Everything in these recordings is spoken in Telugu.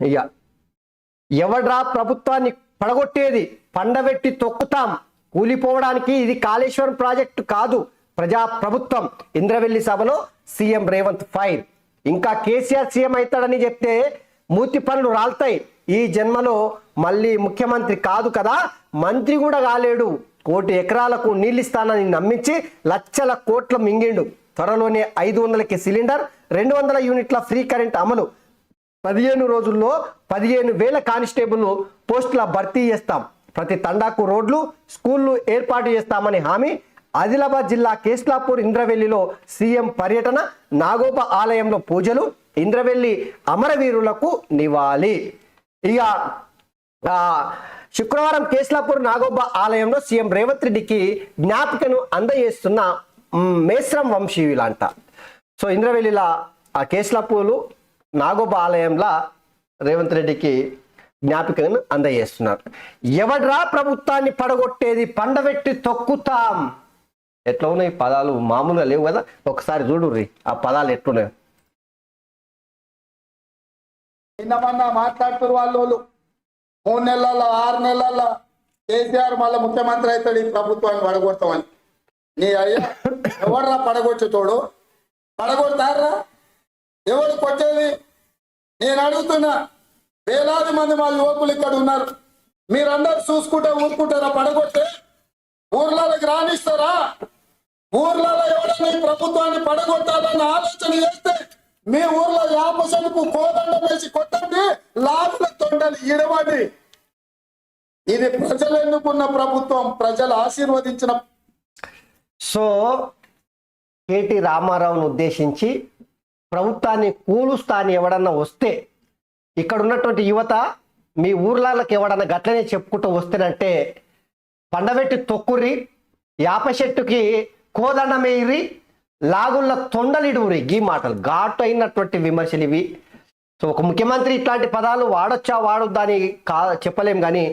ఇక ఎవడ్రా ప్రభుత్వాన్ని పడగొట్టేది, పండబెట్టి తొక్కుతాం, కూలిపోవడానికి ఇది కాళేశ్వరం ప్రాజెక్టు కాదు, ప్రజా ప్రభుత్వం. ఇంద్రవెల్లి సభలో సీఎం రేవంత్ ఫైర్. ఇంకా కేసీఆర్ సీఎం అవుతాడని చెప్తే మూతి పనులు రాల్తాయి. ఈ జన్మలో మళ్ళీ ముఖ్యమంత్రి కాదు కదా, మంత్రి కూడా కాలేడు. 1 కోటి ఎకరాలకు నీళ్ళిస్తానని నమ్మించి లక్షల కోట్ల మింగిండు. త్వరలోనే 500కి సిలిండర్, 200 యూనిట్ల ఫ్రీ కరెంట్ అమలు. 15 రోజుల్లో 15,000 కానిస్టేబుల్ పోస్టుల భర్తీ చేస్తాం. ప్రతి తండాకు రోడ్లు, స్కూళ్లు ఏర్పాటు చేస్తామని హామీ. ఆదిలాబాద్ జిల్లా కేస్లాపూర్ ఇంద్రవెల్లిలో సీఎం పర్యటన, నాగోబా ఆలయంలో పూజలు, ఇంద్రవెల్లి అమరవీరులకు నివాళి. ఇక శుక్రవారం కేస్లాపూర్ నాగోబా ఆలయంలో సీఎం రేవంత్ రెడ్డికి జ్ఞాపికను అందజేస్తున్న మేస్రం వంశీయులంట. సో ఇంద్రవెల్లిల ఆ కేస్లాపూర్ నాగోబా ఆలయంలో రేవంత్ రెడ్డికి జ్ఞాపికను అందజేస్తున్నారు. ఎవడ్రా ప్రభుత్వాన్ని పడగొట్టేది, పండబెట్టి తొక్కుతాం. ఎట్లా ఉన్నాయి పదాలు, మామూలుగా లేవు కదా. ఒకసారి చూడుర్రి ఆ పదాలు ఎట్లున్నాయి. నిన్నమన్నా మాట్లాడుతున్నారు వాళ్ళు 3 నెలల 6 నెలల కేసీఆర్ మళ్ళీ ముఖ్యమంత్రి అవుతాడు, ఈ ప్రభుత్వాన్ని పడగొడతామని. నీ అయ్యా ఎవడరా పడగొచ్చేతోడు? పడగొడతారా? ఎవరు కొట్టేది? నేను అడుగుతున్నా. వేలాది మంది మా యువకులు ఇక్కడ ఉన్నారు. మీరందరూ చూసుకుంటే ఊరుకుంటారా? పడగొట్టే ఊర్లకి రాణిస్తారా? ఊర్లలో ఎవరైనా ఈ ప్రభుత్వాన్ని పడగొట్టాలన్న ఆలోచన చేస్తే మీ ఊర్లో యాపసలకు కోదండం వేసి కొట్టండి, లాభుల తొండలు ఇడవండి. ఇది ప్రజలు ఎన్నుకున్న ప్రభుత్వం, ప్రజలు ఆశీర్వదించిన. సో కేటీ రామారావును ఉద్దేశించి ప్రభుత్వాన్ని కూలుస్తాని ఎవడన్నా వస్తే, ఇక్కడ ఉన్నటువంటి యువత మీ ఊర్లకి ఎవడన్నా గట్లనే చెప్పుకుంటూ వస్తేనంటే పండబెట్టి తొక్కుర్రి, యాప చెట్టుకి కోదండమేరి, లాగుళ్ళ తొండలిడువురి. ఈ మాటలు ఘాటు అయినటువంటి విమర్శలు ఇవి. సో ఒక ముఖ్యమంత్రి ఇట్లాంటి పదాలు వాడొచ్చా వాడొద్దా అని చెప్పలేం. కానీ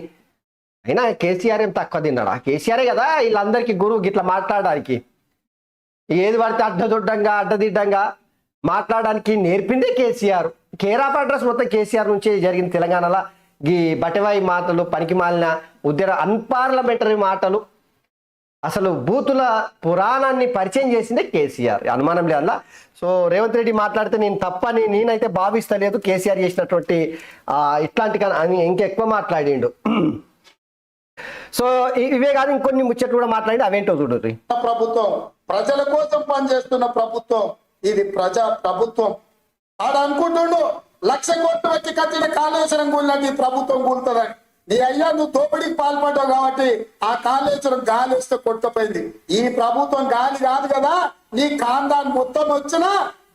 అయినా కేసీఆర్ ఏం తక్కువ తిన్నాడా? కేసీఆరే కదా వీళ్ళందరికీ గురువు గిట్లా మాట్లాడడానికి. ఏది పడితే అడ్డదిడ్డంగా మాట్లాడడానికి నేర్పిందే కేసీఆర్. కేర్ ఆఫ్ అడ్రస్ మొత్తం కేసీఆర్ నుంచి జరిగింది తెలంగాణలో. ఈ బటివాయి మాటలు, పనికి మాలిన అన్పార్లమెంటరీ మాటలు, అసలు బూతుల పురాణాన్ని పరిచయం చేసిందే కేసీఆర్, అనుమానం లేదు. సో రేవంత్ రెడ్డి మాట్లాడితే నేను తప్పని నేనైతే భావిస్తలేదు. కేసీఆర్ చేసినటువంటి ఇట్లాంటి ఇంకెక్కువ మాట్లాడిండు. సో ఇవే కాదు ఇంకొన్ని ముచ్చట్లు కూడా మాట్లాడి అవేంటో చూడండి. ప్రభుత్వం ప్రజల కోసం పనిచేస్తున్న ప్రభుత్వం, ఇది ప్రజా ప్రభుత్వం. ఆడ అనుకుంటుండు 1,00,000 కోట్లు పెట్టి కట్టిన కాళేశ్వరం కూలినట్టు ఈ ప్రభుత్వం కూలుతుందని. నీ అయ్యా నువ్వు దోపిడీకి పాల్పడ్డావు కాబట్టి ఆ కాళేశ్వరం గాలి వస్తే కొట్టుకుపోయింది. ఈ ప్రభుత్వం గాలి కాదు కదా, నీ కాందాన్ని మొత్తం వచ్చినా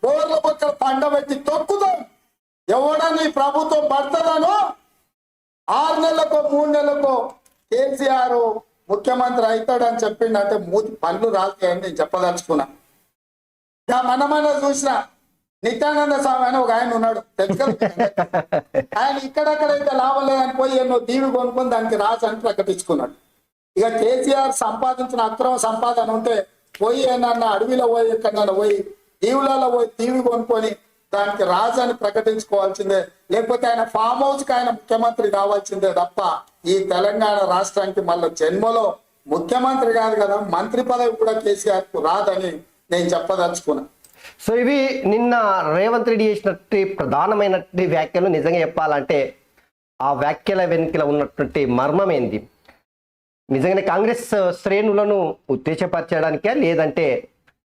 బోర్ల పక్కన పండబెట్టి తొక్కుతాం. ఎవడని ప్రభుత్వం పడుతుందనో 6 నెలలకో 3 నెలలకో కేసీఆర్ ముఖ్యమంత్రి అవుతాడని చెప్పిండంటే మూతి పనులు రాస్తాయని నేను చెప్పదలుచుకున్నా. మనమన్నా చూసిన నిత్యానంద స్వామి అని ఒక ఆయన ఉన్నాడు, తెలుసు. ఆయన ఇక్కడెక్కడైతే లాభం లేదని పోయి ఎన్నో దీవి కొనుక్కొని దానికి రాజని ప్రకటించుకున్నాడు. ఇక కేసీఆర్ సంపాదించిన అక్రమ సంపాదన ఉంటే పోయి ఏమన్నా అడవిలో పోయి ఎక్కడన్నా పోయి దీవులలో పోయి దీవి కొనుక్కొని దానికి రాజని ప్రకటించుకోవాల్సిందే. లేకపోతే ఆయన ఫామ్ హౌస్ కి ఆయన ముఖ్యమంత్రి కావాల్సిందే తప్ప ఈ తెలంగాణ రాష్ట్రానికి మళ్ళీ జన్మలో ముఖ్యమంత్రి కాదు కదా, మంత్రి పదవి కూడా కేసీఆర్ కు రాదని నేను చెప్పదలుచుకున్నా. సో ఇవి నిన్న రేవంత్ రెడ్డి చేసినట్టు ప్రధానమైనటువంటి వ్యాఖ్యలు. నిజంగా చెప్పాలంటే ఆ వ్యాఖ్యల వెనుకల ఉన్నటువంటి మర్మం ఏంది? నిజంగానే కాంగ్రెస్ శ్రేణులను ఉత్తేజపరచడానికే, లేదంటే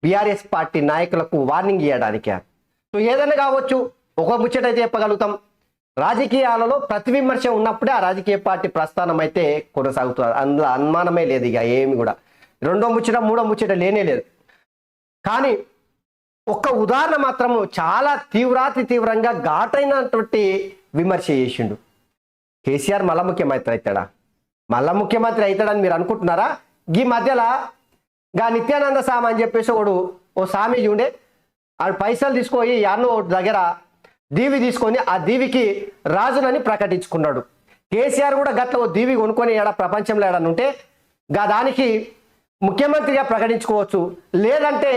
బీఆర్ఎస్ పార్టీ నాయకులకు వార్నింగ్ ఇవ్వడానికే? సో ఏదైనా కావచ్చు. ఒక ముచ్చట అయితే చెప్పగలుగుతాం, రాజకీయాలలో ప్రతి విమర్శ ఉన్నప్పుడే ఆ రాజకీయ పార్టీ ప్రస్థానం అయితే కొనసాగుతుంది. అందులో అనుమానమే లేదు. ఇక ఏమి కూడా 2వ ముచ్చట 3వ ముచ్చట లేనే లేదు. కానీ ఒక్క ఉదాహరణ మాత్రము చాలా తీవ్రంగా ఘాటైనటువంటి విమర్శ చేసిండు. కేసీఆర్ మళ్ళా ముఖ్యమంత్రి అవుతాడా? మళ్ళా ముఖ్యమంత్రి అవుతాడని మీరు అనుకుంటున్నారా? ఈ మధ్యలో నిత్యానంద స్వామి అని చెప్పేసి ఓ స్వామీజీ ఉండే, ఆ పైసలు తీసుకొని యాన్నో దగ్గర దీవి తీసుకొని ఆ దీవికి రాజునని ప్రకటించుకున్నాడు. కేసీఆర్ కూడా గట్ల ఓ దీవి కొనుక్కొని ప్రపంచంలో ఏడని ఉంటే దానికి ముఖ్యమంత్రిగా ప్రకటించుకోవచ్చు, లేదంటే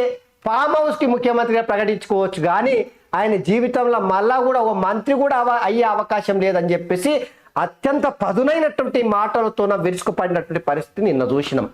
ఫామ్ హౌస్ కి ముఖ్యమంత్రిగా ప్రకటించుకోవచ్చు. కానీ ఆయన జీవితంలో మళ్ళా కూడా ఓ మంత్రి కూడా అయ్యే అవకాశం లేదని చెప్పేసి అత్యంత పదునైనటువంటి మాటలతో విరుచుకుపడినటువంటి పరిస్థితి నిన్న చూసినాం.